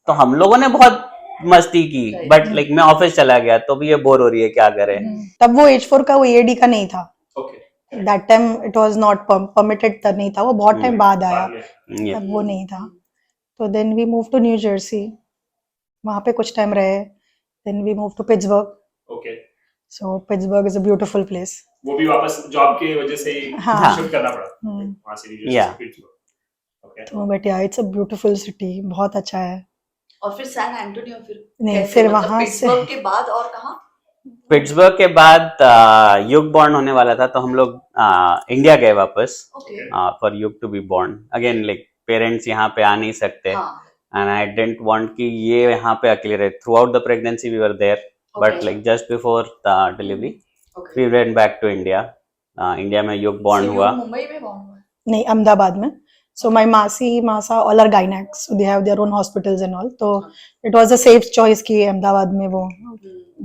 तो हम लोगों ने बहुत मस्ती की. बट लाइक मैं ऑफिस चला गया तो भी ये बोर हो रही है, क्या करें. तब वो H4 का वो EAD का नहीं था. Okay. That time it was not permitted, तब नहीं था वो, बहुत टाइम बाद आया. Yeah. तब वो नहीं था. तो then we move to New Jersey, वहां पे कुछ टाइम रहे. Then we move to Pittsburgh. Okay. So Pittsburgh is a beautiful place. वो भी वापस जॉब की वजह से हाँ. शिफ्ट करना पड़ा हम्म. वहां से न्यू जर्सी Yeah. से Pittsburgh. तो बट या इट्स अ ब्यूटीफुल सिटी, बहुत अच्छा है। और फिर सैन एंटोनियो फिर नहीं, कैसे, फिर मतलब वहां से पिट्सबर्ग के बाद और कहाँ? पिट्सबर्ग के बाद युग बॉर्न होने वाला था, तो हम लोग इंडिया गए वापस okay. For Yug to be born again. Like parents यहाँ पे आ नहीं सकते, हाँ एंड आई डिडंट वांट कि ये यहाँ पे अकेले रहे। Throughout the pregnancy we were there, but Okay. Like just before the delivery okay. We went back to India. India में युग बॉर्न हुआ। मुंबई में born हुआ? नहीं, अहमदाबाद में। So my मासा all are gynacs, so they have their own hospitals and all. तो it was a safe choice कि अहमदाबाद में वो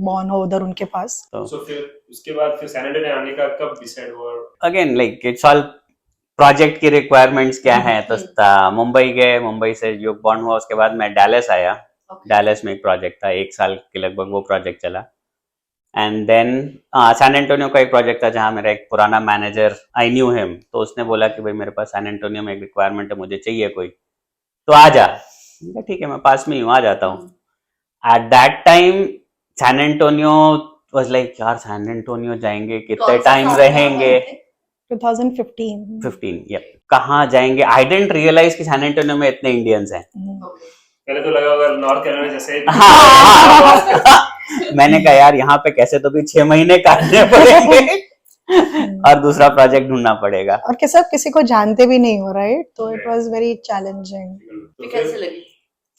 born हो उधर उनके पास। तो सो फिर उसके बाद फिर सैन एंटोनियो आने का कब डिसाइड हुआ? Again like it's all project की रिक्वायरमेंट्स क्या है। तो मुंबई गए, मुंबई से युग बॉर्न हुआ। उसके बाद मैं डैलस आया। Okay. डैलस में एक प्रोजेक्ट था, 1 साल के लगभग वो प्रोजेक्ट चला। एंड देन सैन एंटोनियो का एक प्रोजेक्ट था जहाँ मेरा एक पुराना मैनेजर, आई न्यू हिम, तो उसने बोला कि भाई मेरे पास सैन एंटोनियो में एक रिक्वायरमेंट है, मुझे चाहिए कोई, तो आ जा। मैंने कहा, ठीक है, मैं पास में ही हूँ, आ जाता हूँ। At that time San Antonio was like, यार सैन एंटोनियो जाएंगे, कितने कौन सा टाइम साल रहेंगे? था? 2015। 15, yep. कहाँ जाएंगे? आई डेंट रियलाइज कि सैन एंटोनियो में इतने इंडियंस हैं। ओके। पहले तो लगा होगा नॉर्थ कैरोलिना जैसे मैंने कहा यार यहाँ पे कैसे तो भी 6 महीने काटने पड़ेंगे और दूसरा प्रोजेक्ट ढूंढना पड़ेगा। और कि सब किसी को जानते भी नहीं हो, राइट? तो it was very challenging. तो फिर फिर कैसे लगी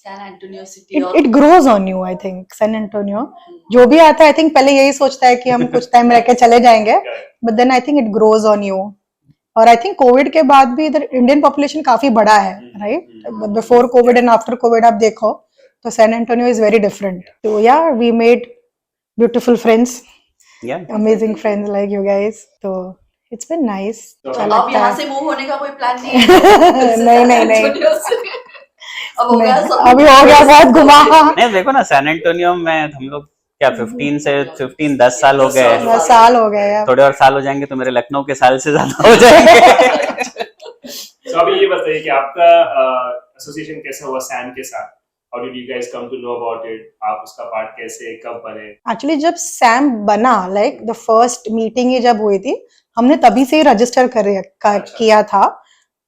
San Antonio city? It grows on you, I think. San Antonio जो भी आता है, I think पहले यही सोचता है कि हम कुछ टाइम रह के चले जाएंगे, but then I think it grows on you. और I think कोविड के बाद भी इधर इंडियन पॉपुलेशन काफी बड़ा है, right? Before covid and after covid आप देखो तो San Antonio is very different. तो yeah we made beautiful friends, Yeah. Amazing friends like you guys. तो इट्स बीन नाइस। तो अच्छा अब लगता यहाँ है। से मूव होने का कोई प्लान नहीं है? नहीं। अब हो गया नहीं, सब। अभी हो गया, बहुत घुमा। नहीं देखो ना, सैन एंटोनियो में हम लोग क्या 10 साल हो गए। 10 साल हो गए अब। थोड़े और साल हो जाएंगे तो मेरे लखनऊ के साल से ज्यादा हो जाएंगे। तो अभी ये बताइए कि आपका एसोसिएशन कैसा हुआ सैन के साथ? How did you guys come to know about it? आप उसका पार्ट कैसे, कब बने? एक्चुअली जब सैम बना, लाइक द फर्स्ट मीटिंग ही जब हुई थी, हमने तभी से ही रजिस्टर किया था,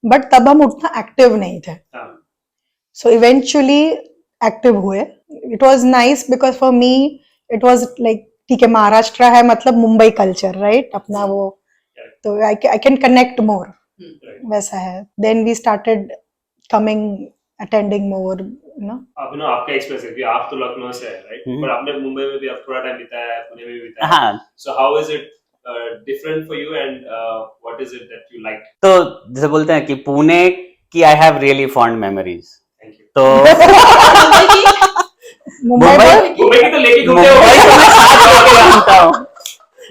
बट तब हम उतना एक्टिव नहीं थे। हाँ, So eventually एक्टिव हुए। It was nice because for me it was like, ठीक है महाराष्ट्र है मतलब मुंबई कल्चर, राइट? अपना वो, तो I can connect more, right. वैसा है। Then we started coming, attending more, you know. अब ना आपका एक्सपीरियंस है कि आप तो लखनऊ से है, राइट? पर आपने मुंबई में भी आप थोड़ा टाइम बिताया है, पुणे में भी बिताया है। हाँ, so how is it different for you and what is it that you like? तो जैसे बोलते हैं कि पुणे की I have really fond memories. Thank you. तो मुंबई मुंबई की तो लेके घूमते हो। मुंबई तो मैं साथ लेके घूमता हूँ,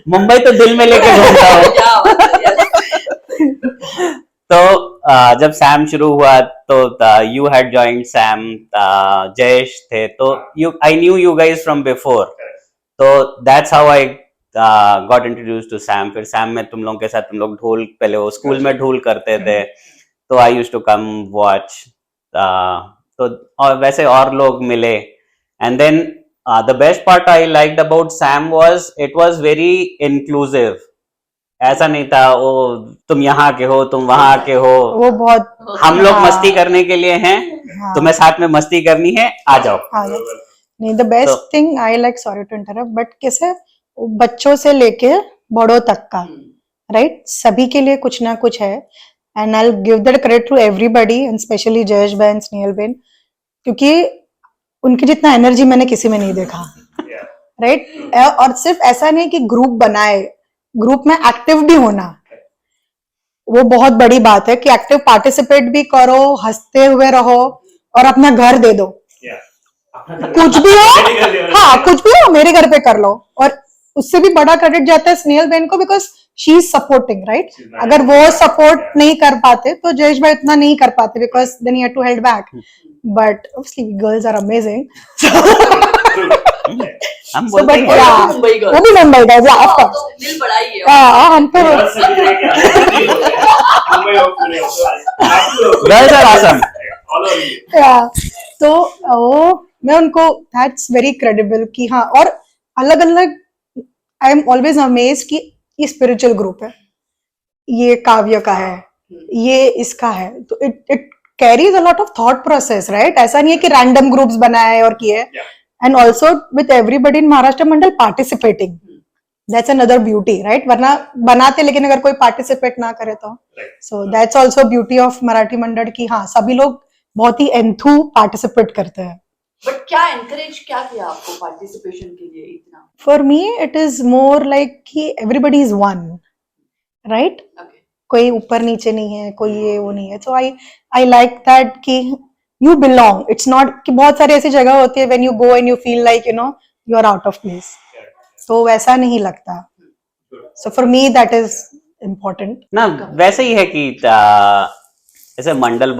मुंबई तो दिल में लेके घूमता हूँ। क्या बात है, yes. तो जब सैम शुरू हुआ तो you had joined Sam, Jayesh थे, तो you I knew you guys from before, तो that's how I got introduce to Sam. फिर सैम में तुम लोगों के साथ, तुम लोग ढोल, पहले वो स्कूल में ढोल करते थे, तो I used to come watch. तो और वैसे और लोग मिले, and then the best part I liked about Sam was it was very inclusive. ऐसा नहीं था वो तुम यहाँ के हो, तुम वहां के हो, वो बहुत, हम लोग हाँ। मस्ती करने के लिए हैं, हाँ। तुम्हें साथ में मस्ती करनी है, आ जाओ। हाँ, नहीं, the best thing I like, sorry to interrupt, but कैसे बच्चों से लेके बड़ों तक का, राइट? सभी के लिए कुछ ना कुछ है, and I give that credit to everybody and specially Jayesh बहन, स्नेहल बहन, क्योंकि उनकी जितना एनर्जी मैंने किसी में नहीं देखा, राइट? और सिर्फ ऐसा नहीं कि ग्रुप बनाए, ग्रुप में एक्टिव भी होना, वो बहुत बड़ी बात है कि एक्टिव पार्टिसिपेट भी करो, हंसते हुए रहो और अपना घर दे दो, कुछ भी हो। हाँ, कुछ भी हो मेरे घर पे कर लो, और उससे भी बड़ा क्रेडिट जाता है स्नेहल बहन को, because she is supporting, right? अगर वो सपोर्ट नहीं कर पाते तो जयेश भाई उतना नहीं कर पाते, because then you have to held back, but obviously girls are amazing. हम So, बोलते but हैं yeah, मुंबई गर्ल। वो भी मुंबई का, ऑफ हाँ, कोर्स। तो दिल बड़ा ही है। हाँ, हम तो गर्ल्स आर ऑसम। yeah, तो वो मैं उनको, दैट्स वेरी क्रेडिबल कि हाँ, और अलग अलग, आई एम ऑलवेज अमेज कि ये स्पिरिचुअल ग्रुप है, ये काव्य का है, ये इसका है, तो it carries a lot of thought process, right? ऐसा नहीं है कि random groups बनाए और किए. Yeah. And also with everybody in Maharashtra Mandal participating. That's another beauty, right? वरना बनाते लेकिन अगर कोई participate ना करे तो. Right. So that's also beauty of Marathi Mandal कि हाँ सभी लोग बहुत ही enthuse participate करते हैं. बट क्या एनकरेज क्या किया आपको पार्टिसिपेशन के लिए इतना? For me, it is more like कि everybody is one, right? Okay, कोई ऊपर नीचे नहीं है, कोई ये वो नहीं है. So I like that कि you belong. It's not कि बहुत सारी ऐसी जगह होती है when you go and you feel like you are out of place. तो वैसा नहीं लगता. So for me that is important. ना वैसे ही है कि जैसे मंडल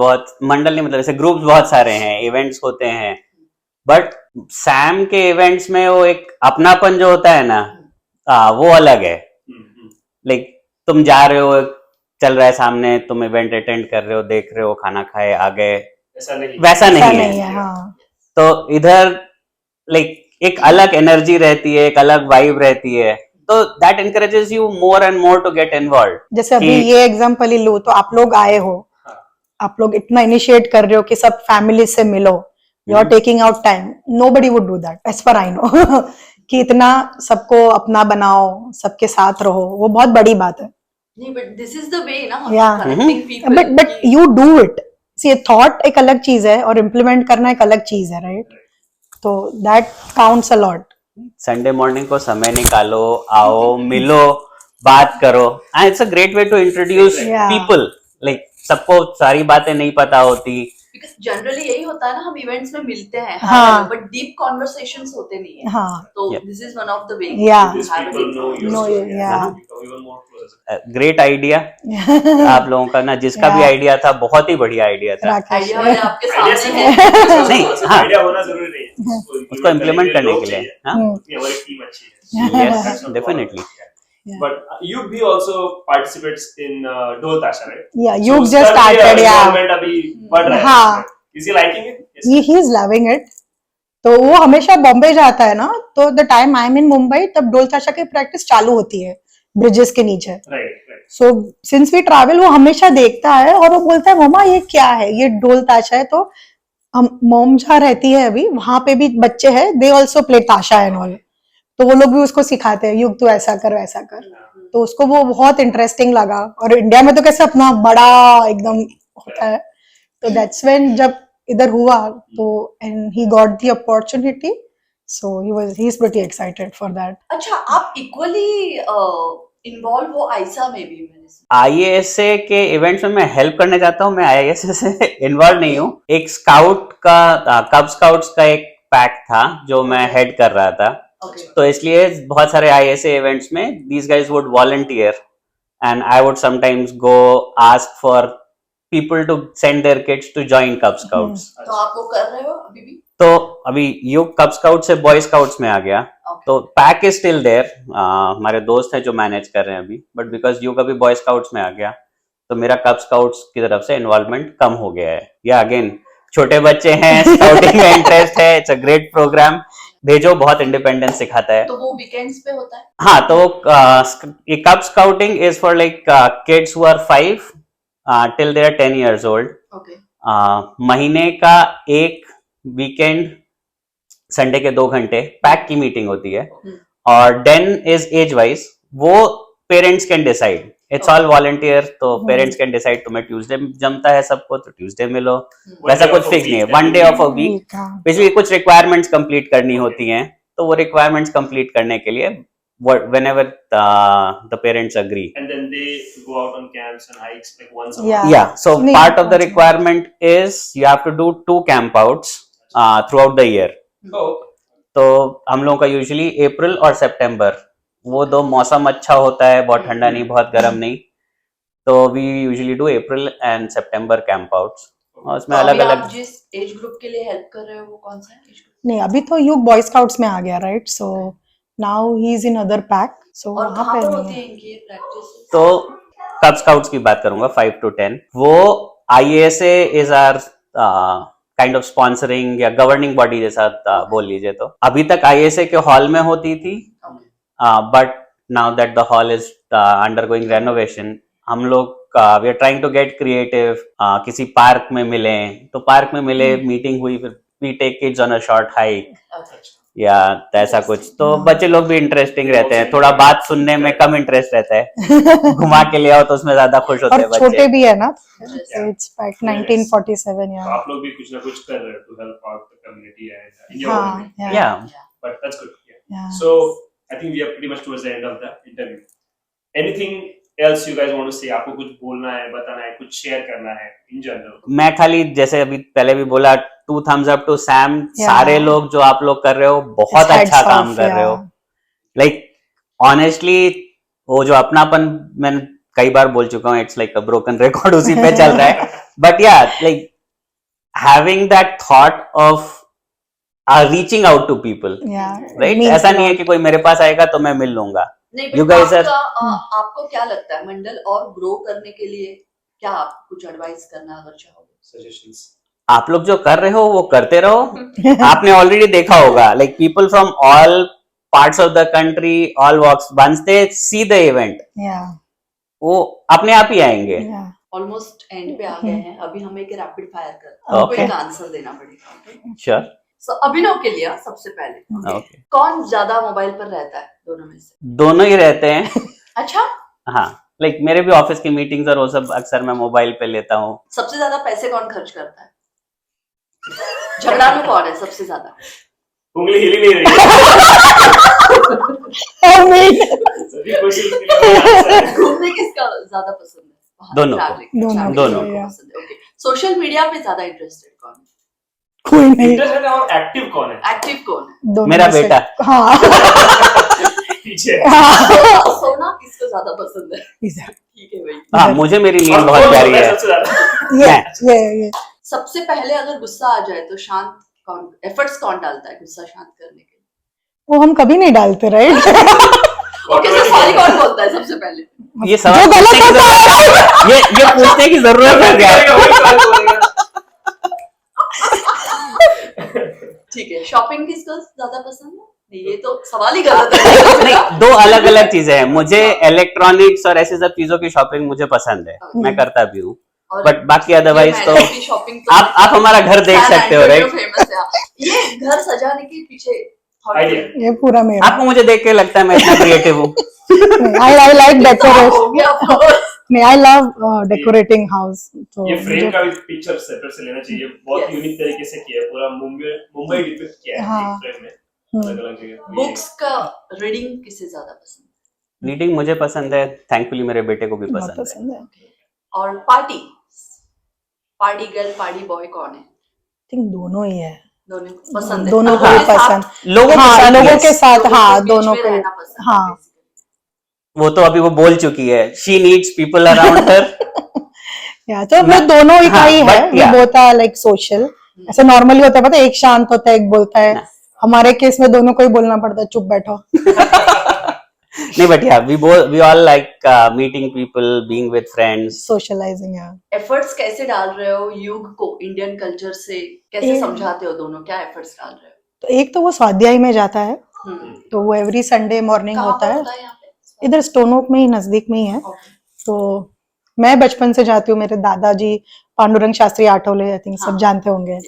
नहीं मतलब ऐसे ग्रुप्स बहुत सारे हैं, इवेंट्स होते हैं, बट सैम के इवेंट्स में वो एक अपनापन जो होता है ना, वो अलग है. लाइक तुम जा रहे हो, चल रहा है सामने, तुम इवेंट अटेंड कर रहे हो, देख रहे हो, खाना खाए आ गए, वैसा नहीं वैसा ऐसा नहीं नहीं है. है. हाँ. तो इधर लाइक एक अलग एनर्जी रहती है, एक अलग वाइब रहती है, तो that encourages you more and more to get involve. जैसे अभी कि- ये एग्जांपल ही लो तो आप लोग आए हो, हाँ. आप लोग इतना इनिशिएट कर रहे हो कि सब फैमिली से मिलो, you are taking out time. Nobody would do that as per I no कि इतना सबको अपना बनाओ, सबके साथ रहो, वो बहुत बड़ी बात है. नहीं but this is the way ना Yeah. Connecting people. But you do it. See thought एक अलग चीज है और इम्प्लीमेंट करना एक अलग चीज है, राइट? तो that counts a lot. Sunday morning को समय निकालो, आओ, मिलो, बात करो, and it's a great way to introduce Yeah. People. Like सबको सारी बातें नहीं पता होती. बिकॉज जनरली यही होता है ना, हम इवेंट्स में मिलते हैं हाँ. बट डीप कॉन्वर्सेशंस होते नहीं है. हाँ. तो Yeah. This is one of the way. Yeah. These people know your No, story yeah. and become even more closer. Great idea आप लोगों का ना, जिसका भी Yeah. आइडिया था बहुत ही बढ़िया आइडिया था. राकेश. आइडिया वाले आपके Idea सामने सिर्फ- है. नहीं, सिर्फ हाँ. idea होना जरूरी नहीं है. उसको इम्प्लीमेंट करने के लिए. हाँ, हम्म. उतनी हमारी टीम अच्छी है. Yes, That's not definitely. problem. Yeah. But you भी also participates in Dhol Tasha, right? Yeah, So you उसका just भी started, yeah. involvement अभी बढ़ रहा है. हाँ. Is he liking it? Yes. He is loving it. तो वो हमेशा बॉम्बे जाता है ना, तो द टाइम आई एम इन मुंबई तब ढोल ताशा की प्रैक्टिस चालू होती है ब्रिजेस के नीचे. Right, right. So since we travel वो हमेशा देखता है और वो बोलता है मम्मा ये क्या है, ये ढोल ताशा है. तो हम मोम जहाँ रहती है अभी वहां पे भी बच्चे हैं, दे ऑल्सो प्ले ताशा एंड ऑल. तो वो लोग भी उसको सिखाते हैं, युग तू ऐसा कर वैसा कर. तो उसको वो बहुत इंटरेस्टिंग लगा. और इंडिया में तो कैसे अपना बड़ा एकदम होता है, तो दैट्स व्हेन जब इधर हुआ तो and he got the opportunity, so he is pretty excited for that. अच्छा, आप इक्वली इन्वॉल्व हो आयसा में भी? मैंने सुना. आईएएसए के इवेंट्स में मैं हेल्प करने जाता हूँ. मैं आईएएसए से इन्वॉल्व नहीं हूँ. एक स्काउट का कब स्काउट्स का एक पैक था जो मैं हेड कर रहा था. ओके. तो इसलिए बहुत सारे आईएसए इवेंट्स में these guys would volunteer and I would sometimes go ask for people to send their kids to join Cub Scouts. तो आप वो कर रहे हो अभी भी? तो अभी युग कब स्काउट से बॉय स्काउट्स में आ गया. Okay. तो पैक इज स्टिल देयर. हमारे दोस्त हैं जो मैनेज कर रहे हैं अभी, बट बिकॉज युग अभी बॉय स्काउट्स में आ गया तो मेरा कब स्काउट्स की तरफ से इन्वॉल्वमेंट कम हो गया है. या अगेन छोटे बच्चे हैं, स्काउटिंग में इंटरेस्ट है, इट्स अ ग्रेट प्रोग्राम. भेजो, बहुत इंडिपेंडेंस सिखाता है. तो वो वीकेंड्स पे होता है? हाँ, तो ये कब scouting is for like kids who are 5 till they are 10 years old. Okay. महीने का एक वीकेंड संडे के 2 घंटे पैक की मीटिंग होती है. और देन इज एज वाइज, वो parents can decide. It's all volunteer. तो पेरेंट्स कैन डिसाइड तुम्हें ट्यूसडे जमता है सबको तो ट्यूसडे मिलो, वैसा कुछ फिक्स नहीं है. 1 day of a week. Basically कुछ रिक्वायरमेंट्स कंप्लीट करनी होती हैं, तो वो रिक्वायरमेंट्स कंप्लीट करने के लिए whenever the parents agree. And then they go out on camps and hikes like once a Yeah. month. Yeah, so नहीं, part of the once a month. requirement is you have to do 2 camp outs throughout the year. Oh, तो हम लोगों का usually अप्रैल और सितंबर, वो 2 मौसम अच्छा होता है, बहुत ठंडा नहीं, बहुत गर्म नहीं. तो we usually do April and September camp outs. और उसमें तो अलग अभी अलग आप जिस एज ग्रुप के लिए हेल्प कर रहे हो वो कौन सा एज ग्रुप? नहीं, अभी तो युग बॉय स्काउट्स में आ गया, right? So now he is in other pack. So और वहां कहाँ पे पर नहीं होती है. है इनकी प्रैक्टिस? तो कब स्काउट्स की बात करूंगा 5 to 10. वो IASA is our kind of sponsoring या गवर्निंग बॉडी जैसा बोल लीजिए. तो अभी तक आईएएसए के हॉल में होती थी, but now that the hall is undergoing renovation, हम लोग we are trying to get creative, किसी पार्क में मिले तो पार्क में मिले, मीटिंग हुई, फिर we take kids on a short hike या ऐसा कुछ, तो बच्चे लोग भी इंटरेस्टिंग रहते हैं, थोड़ा बात सुनने में कम इंटरेस्ट रहता है, घुमा के ले आओ तो उसमें ज्यादा खुश होते हैं और छोटे बच्चे। भी है ना, इट्स बैक 1947 तो या आप लोग भी कुछ ना कुछ कर रहे हो to help out the community and in your हाँ own, yeah but that's good. yeah. So I think we are pretty much towards the end of the interview. Anything else you guys want to say? आपको कुछ बोलना है, बताना है, कुछ share करना है in general? मैं खाली जैसे अभी पहले भी बोला, 2 thumbs up to Sam, Yeah. सारे लोग जो आप लोग कर रहे हो बहुत It's अच्छा heads काम off, कर रहे हो, yeah. लाइक ऑनेस्टली वो जो अपनापन मैंने कई बार बोल चुका हूँ, it's like a broken record, उसी पे चल रहा है, but yeah like having that thought of reaching out to people, Yeah, right? means ऐसा a नहीं है lot. कि कोई मेरे पास आएगा तो मैं मिल लूंगा। नहीं, You but guys are- आपको क्या लगता है मंडल और ग्रो करने के लिए क्या आप कुछ एडवाइस करना अगर चाहोगे? Suggestions. आप लोग जो कर रहे हो वो करते रहो, आपने ऑलरेडी देखा होगा, like people from all parts of the country, all walks, once they see the event Yeah, वो अपने आप ही आएंगे। yeah. ऑलमोस्ट एंड पे आ गए हैं, अभी हमें एक रैपिड फायर कर Okay. आपको एक आंसर देना पड़ेगा। okay? श्योर, So, अभिनव के लिए सबसे पहले okay. ओके। कौन ज्यादा मोबाइल पर रहता है दोनों में से? दोनों ही रहते हैं। अच्छा, हाँ, लाइक मेरे भी ऑफिस की मीटिंग्स और वो सब अक्सर मैं मोबाइल पे लेता हूँ। सबसे ज्यादा पैसे कौन खर्च करता है? झगड़ालू कौन है सबसे ज्यादा? उंगली हिली नहीं रही है। I mean, सभी क्वेश्चंस के लिए वही आंसर है। घूमने किसका ज्यादा पसंद है? बाहर दोनों को। traveling, traveling दोनों को को। पसंद है। Okay. सोशल मीडिया पे ज्यादा इंटरेस्टेड कौन है? कोई नहीं, इंटरेस्टेड और एक्टिव कौन है? एक्टिव कौन है? दोनों मेरा में से- बेटा। हाँ पीछे। सोना किसको ज्यादा पसंद है? इधर, ठीक है भाई। हाँ, मुझे मेरी नींद और बहुत कौन प्यारी होता है। सबसे ज्यादा? ये सबसे पहले अगर गुस्सा आ जाए तो शांत कौन, एफर्ट्स कौन डालता है गुस्सा शांत करने के लिए? वो हम कभी नहीं डालते, राइट? ओके, सो सॉरी कौन बोलता है सबसे पहले? ये सवाल जो गलत पूछने की होता जरूरत- ये पूछने की जरूरत है क्या? ठीक है, शॉपिंग किसको ज्यादा पसंद है? नहीं, ये तो सवाल ही गलत है। नहीं, दो अलग अलग चीजें हैं। मुझे इलेक्ट्रॉनिक्स और ऐसी सब चीजों की शॉपिंग मुझे पसंद है, मैं करता भी हूँ, और बट बाकी अदरवाइज तो ये शॉपिंग तो आप हमारा घर देख San सकते हो, Antonio राइट? famous है। ये घर सजाने के पीछे thought Idea. ये पूरा मेरा। आपको मुझे देख के लगता है मैं इतना क्रिएटिव हूँ। I like कितना decoration. हो गया of course। नहीं, I love decorating house. तो ये फ्रेम मुझे- का भी पिक्चर सेपरेट से लेना चाहिए, बहुत Yes. यूनिक तरीके से किया है, पूरा मुंबई डिपिक्ट किया है हाँ। एक फ्रेम में, अलग अलग जगह। बुक्स का रीडिंग किसे ज्यादा पसंद है? रीडिंग मुझे पसंद है, थैंकफुली मेरे बेटे को भी बहुत पसंद है। पसंद है। और पार्टी गर्ल पार्टी बॉय कौन है? I think दोनों ही है, दोनों पसंद है? दोनों को लोगों ही के साथ- पसंद। लोगों के हाँ, साथ लोगों yes. के साथ, लोगों हाँ, के बीच दोनों में को, रहना पसंद है, हाँ। basically। वो तो अभी वो बोल चुकी है, शी नीड्स पीपल अराउंड हर। या तो वो दोनों ही का हाँ, ही है, but वो yeah. बोलता है लाइक सोशल, ऐसे नॉर्मली होता है, पता है, एक शांत होता है, एक बोलता है। हमारे केस में दोनों को ही बोलना पड़ता है, चुप बैठो। नहीं, but yeah we all like meeting people, being with friends. Socializing, yeah efforts कैसे डाल रहे हो युग को इंडियन कल्चर से कैसे ये- समझाते हो? दोनों क्या एफर्ट्स डाल रहे हो? तो एक तो वो स्वाध्याय में जाता है, हम्म। तो वो एवरी संडे मॉर्निंग कहाँ होता पर है, होता है यहाँ पे? इधर स्टोनोक में ही, नजदीक में ही है। Okay. तो मैं बचपन से जाती हूँ, मेरे दादाजी पांडुरंग शास्त्री आठवले, आई थिंक सब हाँ। जानते होंगे। Yes.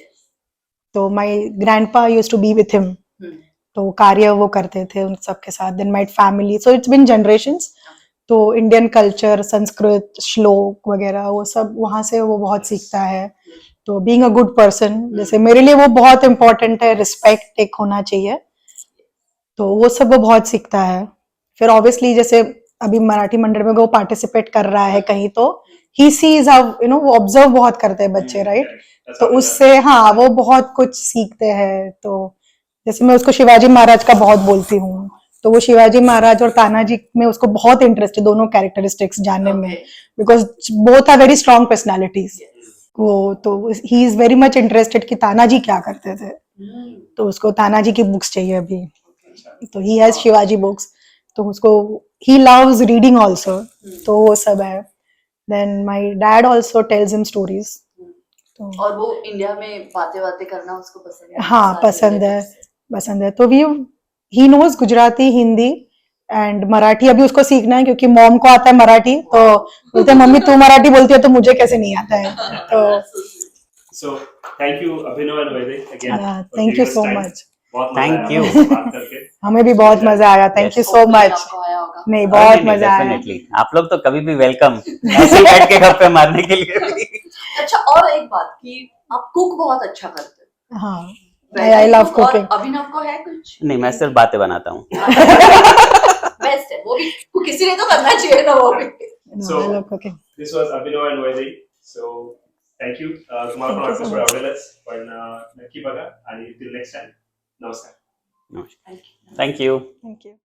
तो my grandpa used to be with him, hmm. तो कार्य वो करते थे उन सबके साथ। Then my family, so it's been generations. तो इंडियन कल्चर, संस्कृत, श्लोक वगैरह वो सब वहां से वो बहुत सीखता है। तो बीइंग अ गुड पर्सन, जैसे मेरे लिए वो बहुत इंपॉर्टेंट है, रिस्पेक्ट एक होना चाहिए, तो वो सब वो बहुत सीखता है। फिर ऑब्वियसली जैसे अभी मराठी मंडल में वो पार्टिसिपेट कर रहा है कहीं, तो he sees how, you know, वो ऑब्जर्व बहुत करते हैं बच्चे, राइट? तो उससे हाँ वो बहुत कुछ सीखते हैं। तो जैसे मैं उसको शिवाजी महाराज का बहुत बोलती हूँ, तो वो शिवाजी महाराज और तानाजी में उसको बहुत इंटरेस्ट है, दोनों कैरेक्टरिस्टिक्स जानने में, Okay. Because both are very strong personalities. वो तो ही इज वेरी मच इंटरेस्टेड कि तानाजी क्या करते थे, हम्म। तो उसको तानाजी की बुक्स चाहिए अभी, तो ही हैज शिवाजी बुक्स, तो उसको ही लव्स रीडिंग आल्सो, तो वो सब है। Then my dad also tells him stories, तो और वो इंडिया में बातें करना उसको पसंद है? हाँ सारे पसंद है, relatives से। पसंद है। तो we he knows Gujarati, Hindi, and Marathi अभी उसको सीखना है क्योंकि मॉम को आता है मराठी, तो बोलते हैं मम्मी तू मराठी बोलती है तो मुझे कैसे नहीं आता है. तो So thank you Abhinav and Vaidehi again. for thank giving you us so time. Much. बहुत मजा Thank आया you. आपसे बात करके. हमें भी बहुत मजा आया. Thank you so much. आपको आया होगा. नहीं बहुत मजा आया. डेफिनेटली आप लोग तो कभी भी वेलकम, ऐसे ही बैठ के गप्पे मारने के लिए भी. अच्छा, और एक बात कि आप कुक बहुत अच्छा करते हैं. हाँ, वैसे आई लव cook और कुकिंग. अभिनव को है कुछ नहीं, मैं सिर्फ बातें बनाता हूँ. बेस्ट है वो भी, वो किसी ने तो करना चाहिए ना वो भी. So- I love cooking. This was Abhinav and Vaidehi. So thank you. तुम्हाला पण Thank you so episode much. आवडेलच, पण नक्की बघा आणि till next time. नमस्कार. Thank you. Thank you.